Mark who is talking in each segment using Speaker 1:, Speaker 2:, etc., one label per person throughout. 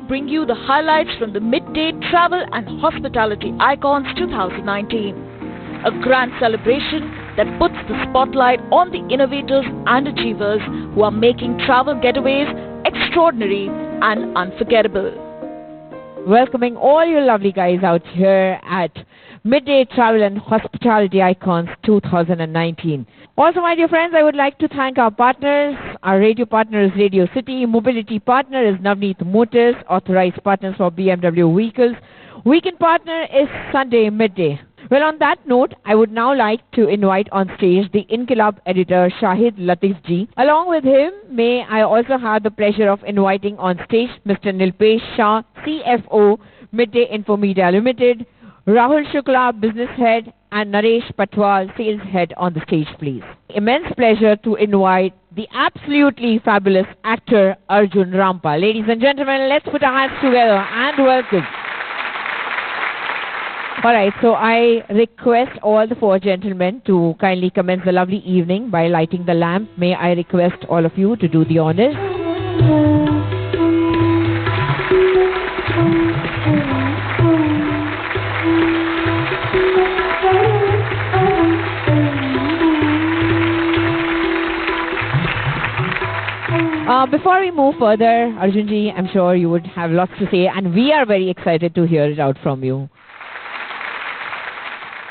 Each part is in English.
Speaker 1: bring you the highlights from the Midday Travel and Hospitality Icons 2019. A grand celebration that puts the spotlight on the innovators and achievers who are making travel getaways extraordinary and unforgettable.
Speaker 2: Welcoming all you lovely guys out here at Midday Travel and Hospitality Icons 2019. Also, my dear friends, I would like to thank our partners. Our radio partner is Radio City. Mobility partner is Navneet Motors. Authorized partners for BMW vehicles. Weekend partner is Sunday Midday. Well, on that note, I would now like to invite on stage the Inkilab editor Shahid Latif ji. Along with him, may I also have the pleasure of inviting on stage Mr. Nilpesh Shah, CFO, Midday Infomedia Limited, Rahul Shukla, Business Head, and Naresh Patwal, Sales Head on the stage, please. Immense pleasure to invite the absolutely fabulous actor Arjun Rampal. Ladies and gentlemen, let's put our hands together and welcome. Alright, so I request all the four gentlemen to kindly commence the lovely evening by lighting the lamp. May I request all of you to do the honors. Before we move further, Arjunji, I'm sure you would have lots to say, and we are very excited to hear it out from you.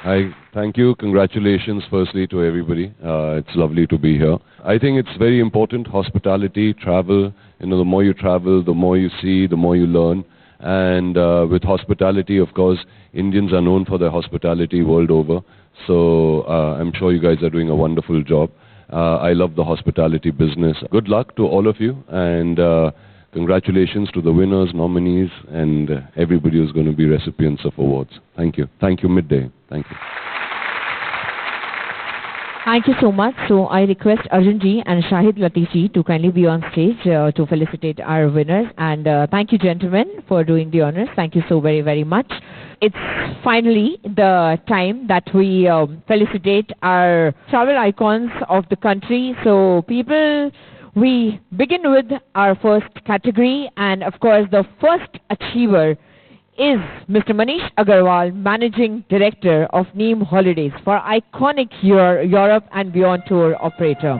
Speaker 3: Hi, thank you. Congratulations, firstly, to everybody. It's lovely to be here. I think it's very important, hospitality, travel. You know, the more you travel, the more you see, the more you learn. And with hospitality, of course, Indians are known for their hospitality world over. So I'm sure you guys are doing a wonderful job. I love the hospitality business. Good luck to all of you, and congratulations to the winners, nominees, and everybody who's going to be recipients of awards. Thank you. Thank you, Midday. Thank you.
Speaker 2: Thank you so much. So I request Arjunji and Shahid Latif to kindly be on stage to felicitate our winners. And thank you, gentlemen, for doing the honors. Thank you so very, very much. It's finally the time that we felicitate our travel icons of the country. So people, we begin with our first category, and of course the first achiever is Mr. Manish Agarwal, Managing Director of Neem Holidays for iconic Europe and Beyond Tour operator.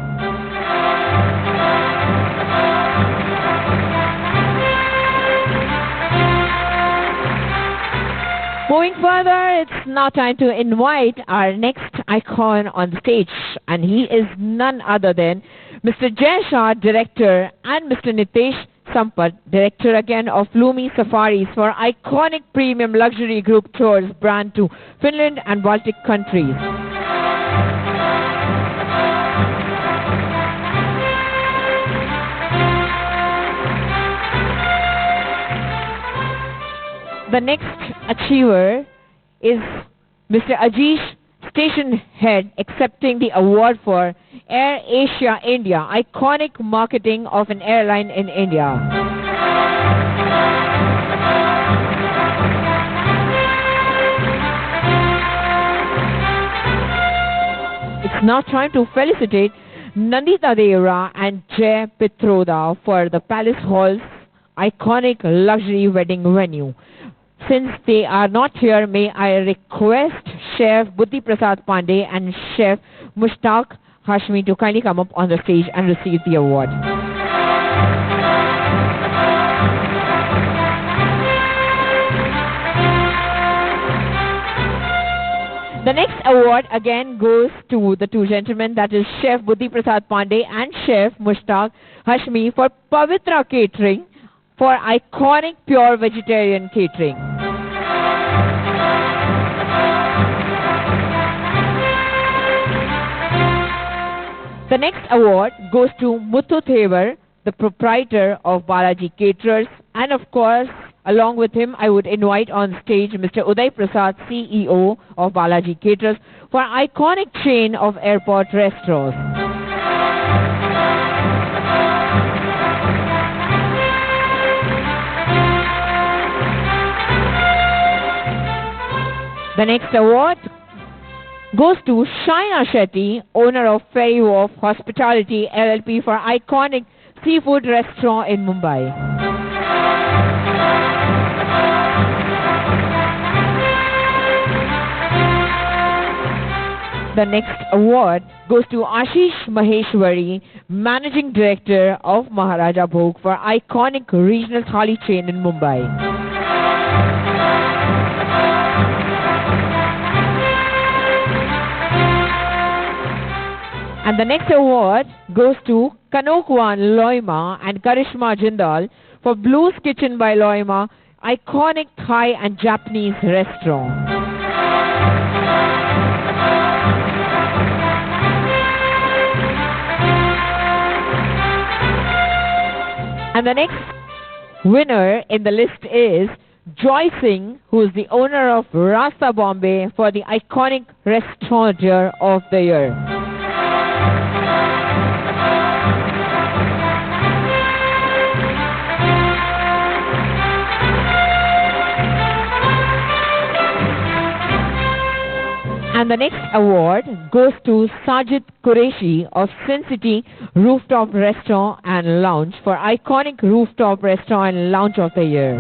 Speaker 2: Moving further, it's now time to invite our next icon on the stage, and he is none other than Mr. Jay Shah, Director, and Mr. Nitesh Sampat, Director again of Lumi Safaris for iconic premium luxury group tours brand to Finland and Baltic countries. The next achiever is Mr. Ajish, Station Head, accepting the award for Air Asia India, iconic marketing of an airline in India. It's now time to felicitate Nandita Devra and Jay Pitroda for the Palace Hall's iconic luxury wedding venue. Since they are not here, may I request Chef Buddhi Prasad Pandey and Chef Mushtaq Hashmi to kindly come up on the stage and receive the award. The next award again goes to the two gentlemen, that is Chef Buddhi Prasad Pandey and Chef Mushtaq Hashmi for Pavitra Catering for iconic pure vegetarian catering. The next award goes to Muthu Thevar, the proprietor of Balaji Caterers, and of course, along with him, I would invite on stage Mr. Uday Prasad, CEO of Balaji Caterers, for iconic chain of airport restaurants. The next award goes to Shaina Shetty, owner of Ferry Wharf Hospitality LLP, for iconic seafood restaurant in Mumbai. The next award goes to Ashish Maheshwari, Managing Director of Maharaja Bhog for iconic regional thali chain in Mumbai. And the next award goes to Kanokwan Loima and Karishma Jindal for Blues Kitchen by Loima, iconic Thai and Japanese restaurant. And the next winner in the list is Joy Singh, who is the owner of Rasta Bombay for the iconic Restaurateur of the Year. And the next award goes to Sajid Qureshi of Sin City Rooftop Restaurant and Lounge for iconic Rooftop Restaurant and Lounge of the Year.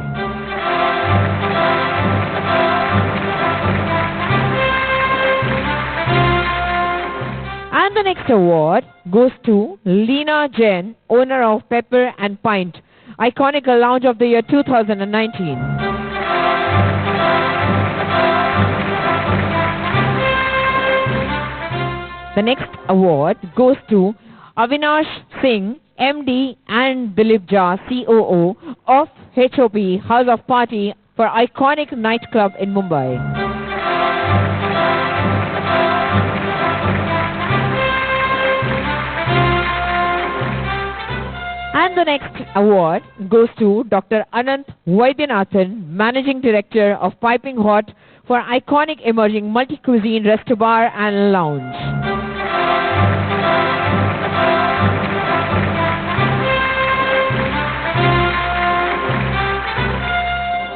Speaker 2: And the next award goes to Leena Jain, owner of Pepper and Pint, iconic Lounge of the Year 2019. The next award goes to Avinash Singh, MD and Dilip Jha, COO of HOP, House of Party, for iconic nightclub in Mumbai. And the next award goes to Dr. Anant Vaidyanathan, Managing Director of Piping Hot, for iconic emerging multi-cuisine restaurant and lounge.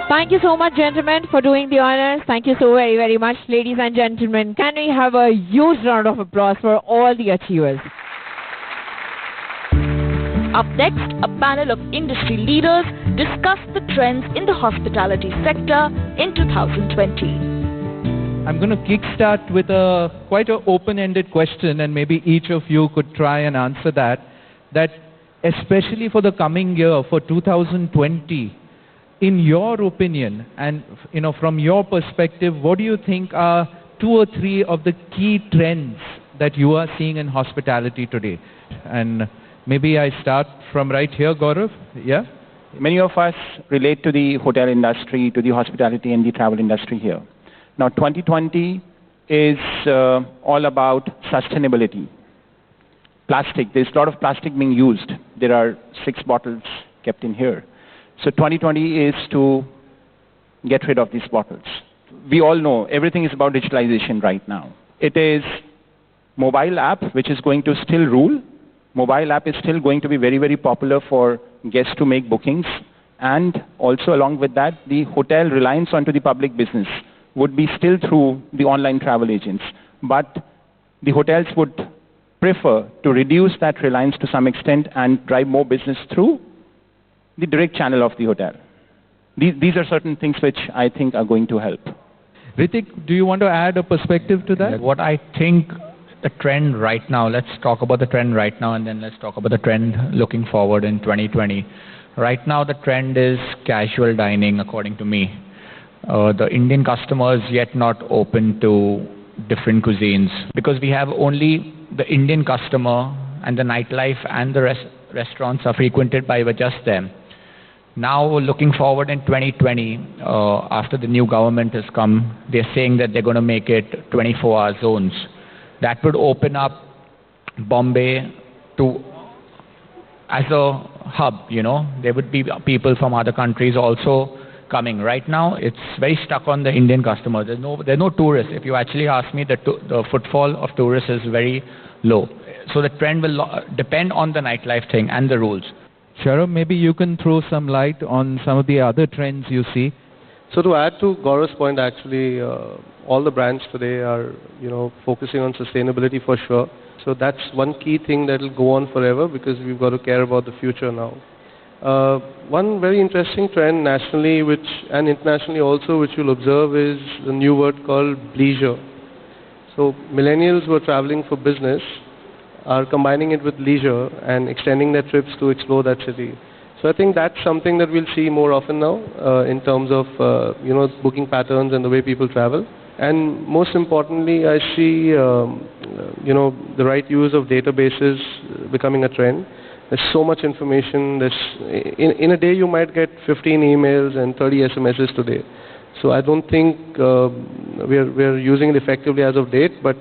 Speaker 2: Thank you so much, gentlemen, for doing the honors. Thank you so very, very much, ladies and gentlemen. Can we have a huge round of applause for all the achievers?
Speaker 1: Up next, a panel of industry leaders discuss the trends in the hospitality sector in 2020.
Speaker 4: I'm going to kickstart with quite an open-ended question, and maybe each of you could try and answer that especially for the coming year, for 2020, in your opinion and from your perspective, what do you think are 2 or 3 of the key trends that you are seeing in hospitality today? And maybe I start from right here, Gaurav. Yeah?
Speaker 5: Many of us relate to the hotel industry, to the hospitality and the travel industry here. Now, 2020 is all about sustainability. Plastic, there's a lot of plastic being used. There are 6 bottles kept in here. So 2020 is to get rid of these bottles. We all know everything is about digitalization right now. It is mobile app which is going to still rule. Mobile app is still going to be very, very popular for guests to make bookings. And also along with that, the hotel reliance onto the public business would be still through the online travel agents. But the hotels would prefer to reduce that reliance to some extent and drive more business through the direct channel of the hotel. These are certain things which I think are going to help.
Speaker 4: Ritik, do you want to add a perspective to that?
Speaker 6: What I think the trend right now, let's talk about the trend right now and then let's talk about the trend looking forward in 2020. Right now the trend is casual dining, according to me. The Indian customer is yet not open to different cuisines because we have only the Indian customer, and the nightlife and the restaurants are frequented by just them. Now, looking forward in 2020, after the new government has come, they're saying that they're going to make it 24-hour zones. That would open up Bombay as a hub, There would be people from other countries also coming. Right now, it's very stuck on the Indian customer. There's no tourists. If you actually ask me, the footfall of tourists is very low. So the trend will depend on the nightlife thing and the rules.
Speaker 4: Sharam, maybe you can throw some light on some of the other trends you see.
Speaker 7: So to add to Gaurav's point, actually, all the brands today are, focusing on sustainability for sure. So that's one key thing that will go on forever because we've got to care about the future now. One very interesting trend nationally and internationally also, which you'll observe, is the new word called bleisure. So So millennials who are traveling for business are combining it with leisure and extending their trips to explore that city. So I think that's something that we'll see more often now in terms of booking patterns and the way people travel. And most importantly, I see the right use of databases becoming a trend. There's so much information. In a day you might get 15 emails and 30 SMSs today. So I don't think we're using it effectively as of date, but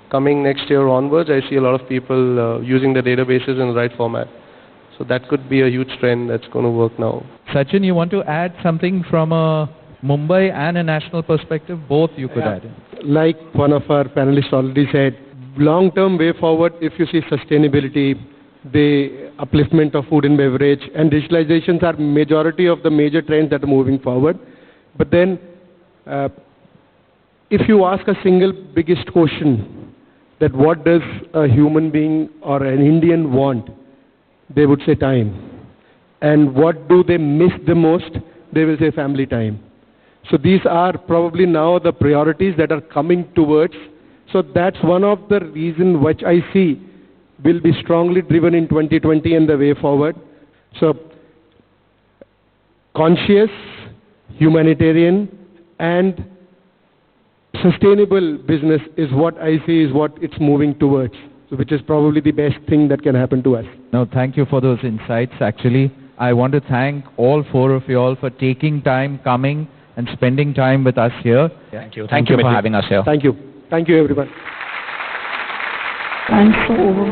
Speaker 7: coming next year onwards, I see a lot of people using the databases in the right format. So that could be a huge trend that's going to work now.
Speaker 4: Sachin, you want to add something from a Mumbai and a national perspective? Both you could add in.
Speaker 8: Like one of our panelists already said, long-term way forward, if you see sustainability, the upliftment of food and beverage, and digitalizations are majority of the major trends that are moving forward. But then, if you ask a single biggest question, that what does a human being or an Indian want, they would say time. And what do they miss the most? They will say family time. So these are probably now the priorities that are coming towards. So that's one of the reasons which I see will be strongly driven in 2020 and the way forward. So conscious, humanitarian, and sustainable business is what I see is what it's moving towards, which is probably the best thing that can happen to us.
Speaker 4: No, thank you for those insights. Actually, I want to thank all four of you all for taking time, coming, and spending time with us here.
Speaker 6: Thank you. Thank you for having us here.
Speaker 8: Thank you. Thank you, everyone.
Speaker 9: I'm so overwhelmed.